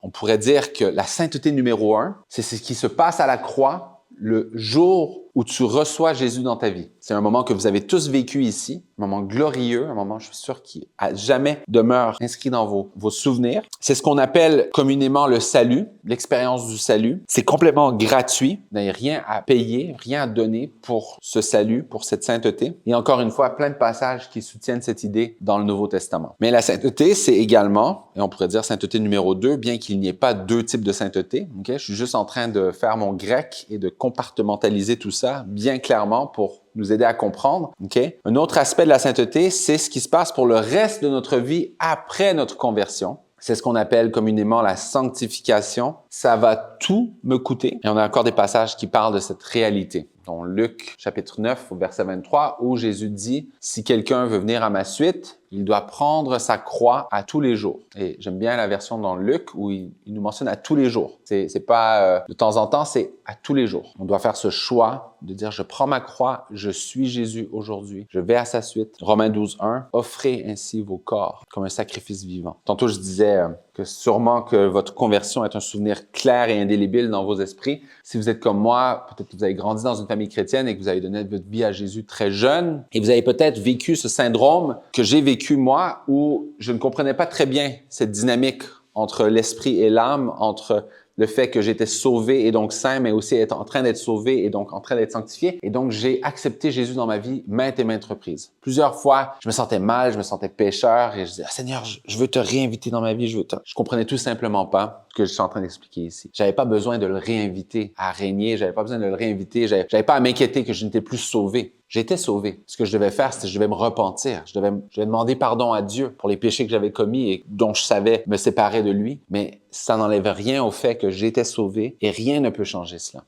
On pourrait dire que la sainteté numéro 1, c'est ce qui se passe à la croix le jour où tu reçois Jésus dans ta vie. C'est un moment que vous avez tous vécu ici, un moment glorieux, un moment, je suis sûr, qui à jamais demeure inscrit dans vos souvenirs. C'est ce qu'on appelle communément le salut, l'expérience du salut. C'est complètement gratuit. Vous n'avez rien à payer, rien à donner pour ce salut, pour cette sainteté. Et encore une fois, plein de passages qui soutiennent cette idée dans le Nouveau Testament. Mais la sainteté, c'est également, et on pourrait dire sainteté numéro 2, bien qu'il n'y ait pas deux types de sainteté. Okay? Je suis juste en train de faire mon grec et de compartimentaliser tout ça bien clairement pour nous aider à comprendre. Okay? Un autre aspect de la sainteté, c'est ce qui se passe pour le reste de notre vie après notre conversion. C'est ce qu'on appelle communément la sanctification. Ça va tout me coûter. Et on a encore des passages qui parlent de cette réalité. Dans Luc, chapitre 9, au verset 23, où Jésus dit « Si quelqu'un veut venir à ma suite, il doit prendre sa croix à tous les jours. » Et j'aime bien la version dans Luc où il nous mentionne à tous les jours. C'est pas de temps en temps, c'est à tous les jours. On doit faire ce choix de dire « Je prends ma croix, je suis Jésus aujourd'hui, je vais à sa suite. » Romains 12, 1, « Offrez ainsi vos corps comme un sacrifice vivant. » Tantôt, je disais que sûrement que votre conversion est un souvenir clair et indélébile dans vos esprits. Si vous êtes comme moi, peut-être que vous avez grandi dans une famille chrétienne et que vous avez donné votre vie à Jésus très jeune et vous avez peut-être vécu ce syndrome que j'ai vécu moi où je ne comprenais pas très bien cette dynamique entre l'esprit et l'âme, entre le fait que j'étais sauvé et donc saint, mais aussi être en train d'être sauvé et donc en train d'être sanctifié. Et donc, j'ai accepté Jésus dans ma vie maintes et maintes reprises. Plusieurs fois, je me sentais mal, je me sentais pécheur et je disais, Seigneur, je veux te réinviter dans ma vie, Je comprenais tout simplement pas ce que je suis en train d'expliquer ici. J'avais pas besoin de le réinviter à régner, j'avais pas besoin de le réinviter, j'avais pas à m'inquiéter que je n'étais plus sauvé. J'étais sauvé. Ce que je devais faire, c'était que je devais me repentir. Je devais demander pardon à Dieu pour les péchés que j'avais commis et dont je savais me séparer de lui. Mais ça n'enlève rien au fait que j'étais sauvé et rien ne peut changer cela.